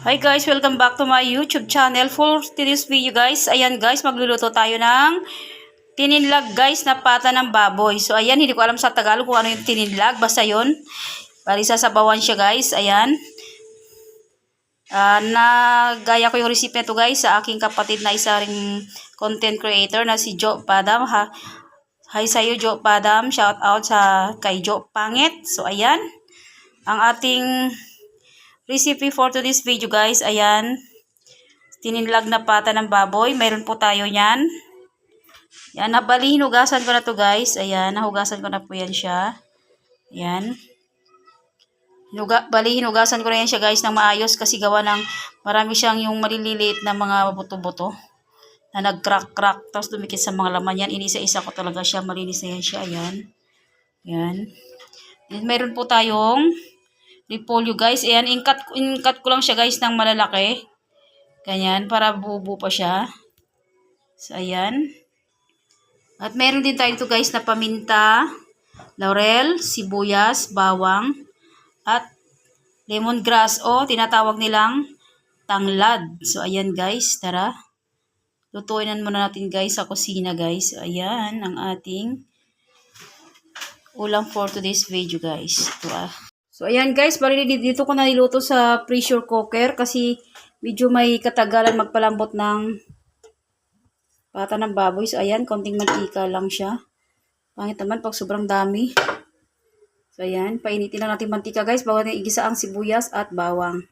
Hi guys, welcome back to my YouTube channel. For today's video guys, ayan guys, magluluto tayo ng tininlag guys na pata ng baboy. So ayan, hindi ko alam sa Tagalog kung ano yung tininlag, basta yun. Bali sasabawan siya guys, ayan. Nagaya ko yung recipe na to guys sa aking kapatid na isa ring content creator na si Jo Padam. Hi sa'yo Jo Padam, shout out sa kay Jo Pangit. So ayan, ang ating recipe for today's video guys, ayan. Tininlag na pata ng baboy. Mayroon po tayo yan. Yan, bali hinugasan ko na to guys. Ayan, nahugasan ko na po yan siya. Ayan. Bali hinugasan ko na yan siya guys ng maayos kasi gawa ng marami siyang yung maliliit na mga buto-buto na nag-crack-crack. Tapos dumikit sa mga laman yan. Inisa-isa ko talaga siya. Malinis na yan siya. Ayan. Ayan. Then, mayroon po tayong repolyo guys. Ayan, in-cut ko lang siya guys ng malalaki. Ganyan, para buo-buo pa siya. So, ayan. At meron din tayo ito guys na paminta, laurel, sibuyas, bawang, at lemongrass o tinatawag nilang tanglad. So, ayan guys, tara. Lutuin muna natin guys sa kusina guys. So, ayan ang ating ulam for today's video guys. Ito So, ayan guys, bali dito ko na niluto sa pressure cooker kasi medyo may katagalan magpalambot ng pata ng baboy. So, ayan, konting mantika lang siya. Pangit naman pag sobrang dami. So, ayan, painitin lang natin mantika guys bago natin igisa ang sibuyas at bawang.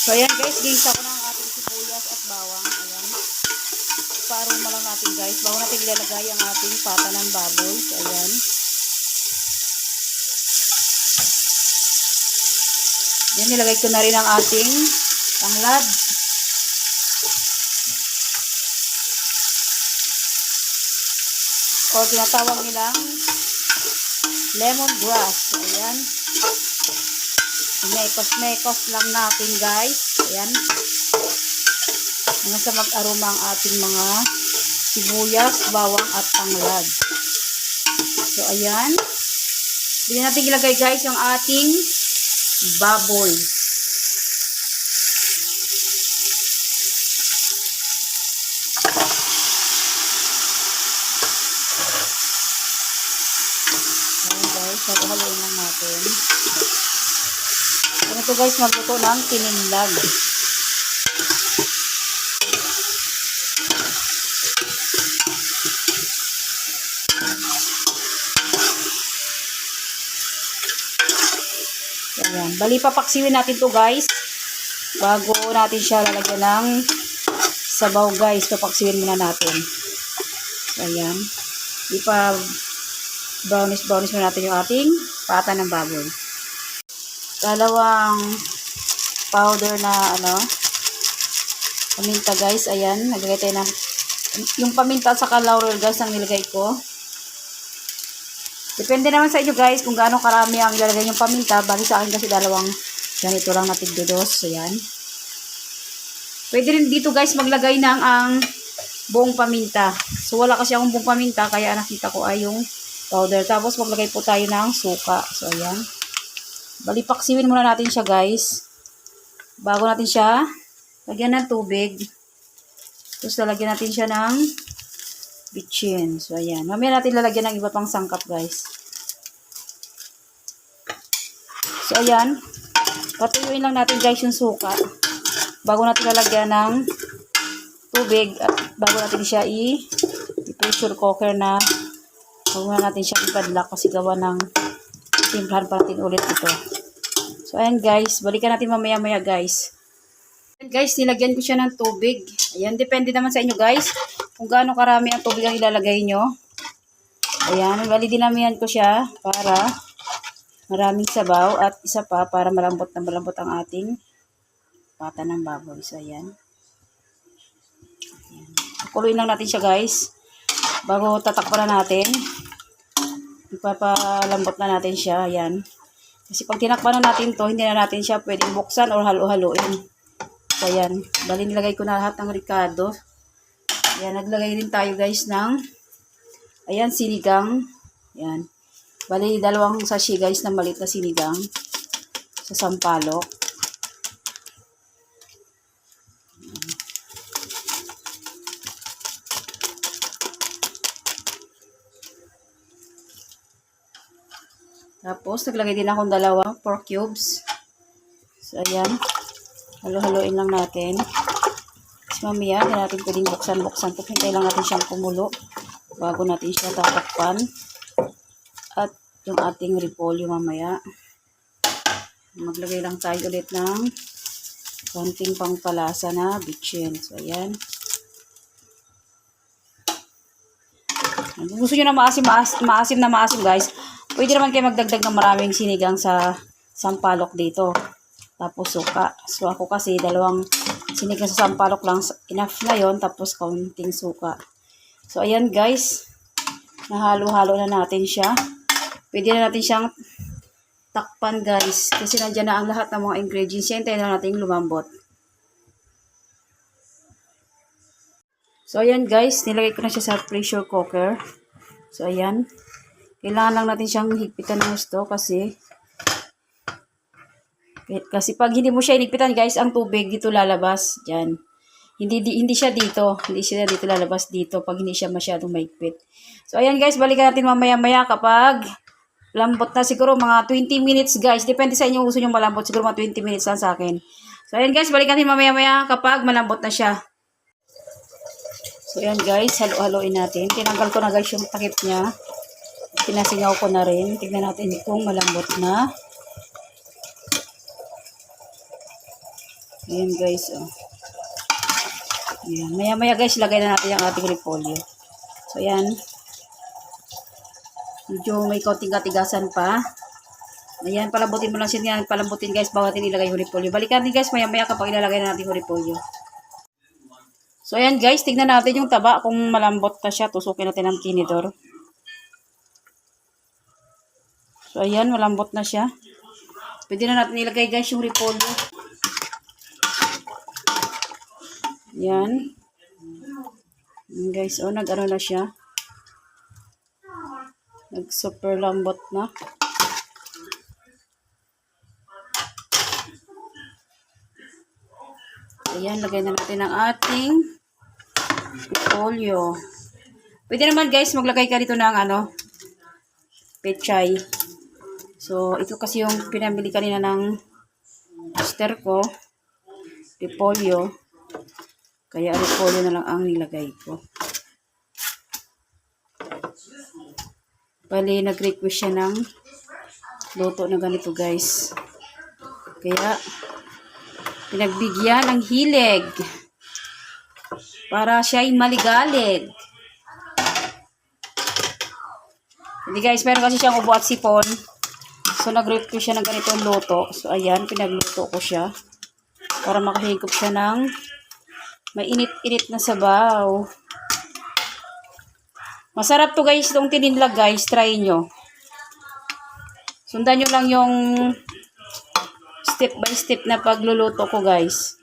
So, ayan guys, gisa ko na ang ating sibuyas at bawang. Ayan. Ipa-aroma lang natin guys bago natin ilalagay ang ating pata ng baboy. So, ayan. Yan, nilagay ko na rin ang ating tanglad. O tinatawag nilang lemongrass. Ayan. Mekos-mekos lang natin guys. Ayan. Hanggang sa mag-aroma ang ating mga sibuyas, bawang at tanglad. So ayan. Hindi natin ilagay guys yung ating baboy. Ayan guys, haluin lang natin. Ano to guys, magluto ng tininlag. Ayan, bali papaksiwin natin to guys. Bago natin siya lalagyan ng sabaw guys, papaksiwin muna natin. So, ayan. Brownish muna natin yung ating pata ng baboy. Dalawang powder na paminta guys. Ayan, naglagay tayo ng yung paminta sa laurel guys ang nilagay ko. Depende naman sa inyo guys kung gaano karami ang ilalagay yung paminta. Bali sa akin kasi dalawang ganito lang na tigdodos. Ayan. Pwede rin dito guys maglagay ng ang buong paminta. So wala kasi akong buong paminta kaya nakita ko ay yung powder. Tapos maglagay po tayo ng suka. So ayan. Bali paksiwin muna natin siya guys. Bago natin siya lagyan ng tubig. Tapos lalagyan natin siya ng bitchin. So ayan. Mamaya natin lalagyan ng iba pang sangkap guys. So ayan. Patuyuin lang natin guys yung suka. Bago natin lalagyan ng tubig. Bago natin siya i-pressure cooker na. Bago natin siya ipadlock kasi gawa ng timplahan pa natin ulit ito. So ayan guys. Balikan natin mamaya guys. Ayan guys. Nilagyan ko siya ng tubig. Ayan. Depende naman sa inyo guys. Kung gaano karami ang tubig ang ilalagay nyo. Ayan. Bali dinamihan ko siya para maraming sabaw. At isa pa para malambot ang ating pata ng baboy. So ayan. Ayan. Kuluin lang natin siya guys. Bago tatakpan na natin. Ipapalambot na natin siya. Ayan. Kasi pag tinakpan na natin to, hindi na natin siya pwedeng buksan or halo-haloin. So ayan. Bali nilagay ko na lahat ng ricado. Ayan, naglagay din tayo guys ng ayan, sinigang. Ayan. Bali, dalawang sachet guys na maliit na sinigang sa sampalok. Tapos, naglagay din akong dalawang pork cubes. So, ayan. Halo-haloin lang natin. Tapos, mamaya, hindi natin pwedeng buksan-buksan. Hintay lang natin siyang kumulo bago natin siya tatakpan. At yung ating repolyo mamaya. Maglagay lang tayo ulit ng konting pangpalasa na bitchin. So, ayan. Kung gusto nyo na maasim na maasim guys, pwede naman kayo magdagdag ng maraming sinigang sa sampalok dito. Tapos suka. So ako kasi dalawang sinigang sa sampalok lang enough na yon. Tapos kaunting suka. So ayan guys, nahalo-halo na natin siya. Pwede na natin siyang takpan guys. Kasi nandiyan na ang lahat ng mga ingredients. Hintayin na natin lumambot. So, ayan guys, nilagay ko na siya sa pressure cooker. So, ayan. Kailangan lang natin siyang higpitan ng gusto kasi pag hindi mo siya hinigpitan guys, ang tubig dito lalabas. Diyan. Hindi siya dito. Hindi siya dito lalabas dito pag hindi siya masyadong mahigpit. So, ayan guys, balikan natin mamaya-maya kapag lambot na siguro mga 20 minutes guys. Depende sa inyo gusto nyo malambot. Siguro mga 20 minutes lang sa akin. So, ayan guys, balikan natin mamaya-maya kapag malambot na siya. So, ayan guys, halo-haloin natin. Tinanggal ko na guys yung takip niya. Pinasingaw ko na rin. Tignan natin kung malambot na. Ayan guys, oh. Ayan. Maya-maya guys, lagay na natin yung ating repolyo. So, ayan. Medyo may kaunting katigasan pa. Ayan, palambutin mo lang siya. Palambutin guys, bago natin ilagay yung repolyo. Balikan din guys, maya-maya kapag ilalagay na natin yung repolyo. So, ayan guys, tignan natin yung taba kung malambot na siya. Tusukin natin ang tinidor. So, ayan, malambot na siya. Pwede na natin ilagay guys yung repolyo. Ayan. Ayan guys, oh, nag-ano na siya. Nag-super lambot na. Ayan, lagay na natin ang ating repolyo. Pwede naman guys, maglagay ka dito ng pechay. So, ito kasi yung pinamili kanina ng sister ko. Repolyo. Kaya repolyo na lang ang nilagay ko. Bali, nag-request siya ng luto na ganito guys. Kaya, pinagbigyan ng hilig. Para siya'y maligalig. Hindi guys, meron kasi siyang ubo at sipon. So, nag-request siya ng ganitong luto. So, ayan, pinagluto ko siya. Para makahigop siya ng may init-init na sabaw. Masarap to guys, itong tininlag guys. Try nyo. Sundan nyo lang yung step by step na pagluluto ko guys.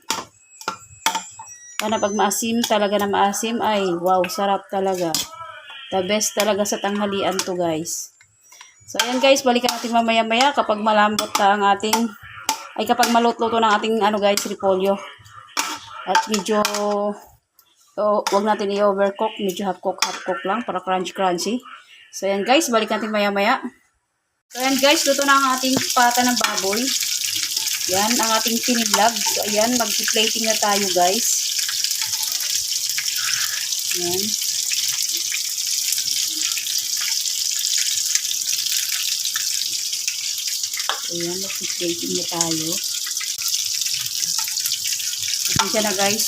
Para pag maasim, talaga na maasim, ay wow, sarap talaga. The best talaga sa tanghalian to guys. So ayan guys, balikan natin mamaya-maya kapag malambot na ang ating, ay kapag malutluto ng ating guys, repolyo. At medyo, wag natin i-overcook, medyo half cook lang para crunchy. So ayan guys, balikan natin maya-maya. So ayan guys, luto na ang ating pata ng baboy. Yan, ang ating tinidlag. So ayan, mag-plating na tayo guys. Yan. Ayan, mag-plating na tayo. Pasensya na guys.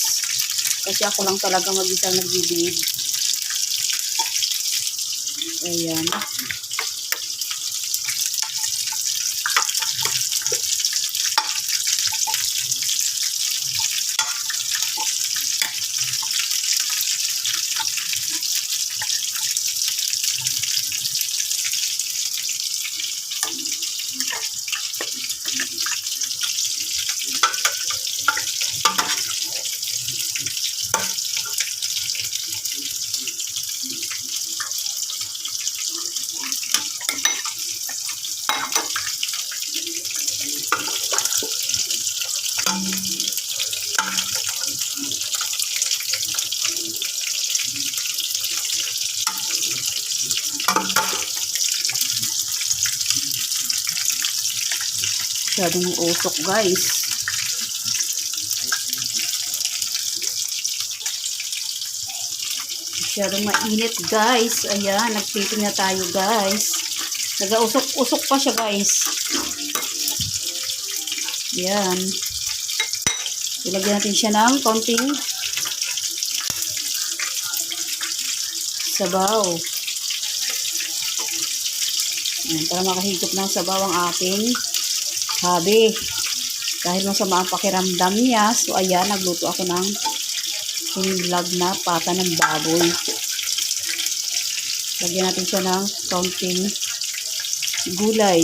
Kasi ako lang talaga mag-isang nagbibig. Ayan. Masyadong usok guys. Masyadong mainit guys. Ayan, nagpiting na tayo guys. Nag-usok-usok pa siya guys. Ayan. Ilagyan natin siya ng konting sabaw. Ayan, para makahigop ng sabaw ang ating habi. Dahil masama ang pakiramdam niya, so ayan, nagluto ako ng sinilog na pata ng baboy. Lagyan natin siya ng kaunting gulay.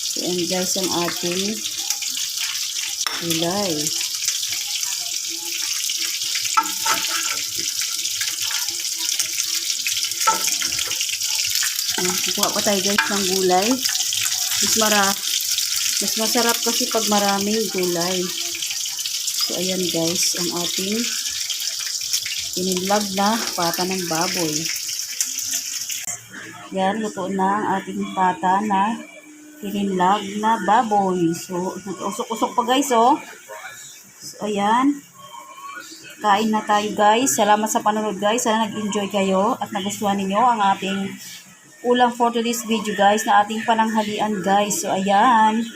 So, ayan guys ang ating gulay. Ayan, kukuha pa tayo guys ng gulay. Mas masarap kasi pag maraming gulay. So, ayan guys, ang ating tinilog na pata ng baboy. Yan, luto na ang ating pata na tinilog na baboy. So, nag-usok-usok pa guys, oh. So, ayan. Kain na tayo guys. Salamat sa panonood guys. Sana nag-enjoy kayo at nagustuhan ninyo ang ating ulam for today's video guys na ating pananghalian guys. So, ayan.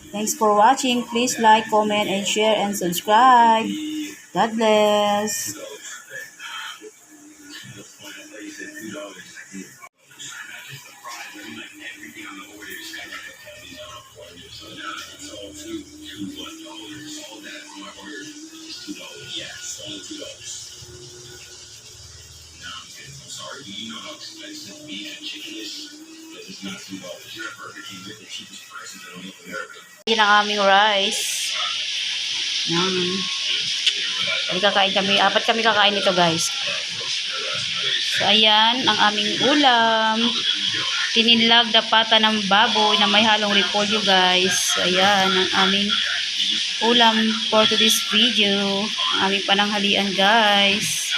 Thanks for watching. Please like, comment, and share, and subscribe. God bless. Sorry, do you know how expensive beef and chicken is? But it's not $2. You're at Burger King with the cheapest prices in all of America. Yan ang aming rice. Yan. Kakain kami. 4 kami kakain nito guys. So ayan ang aming ulam. Tinilog na pata ng baboy na may halong repolyo guys. So ayan ang aming ulam for today's video. Ang aming pananghalian guys.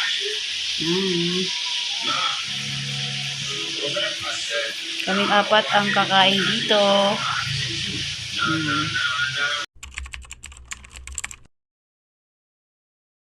Kaming 4 ang kakain dito.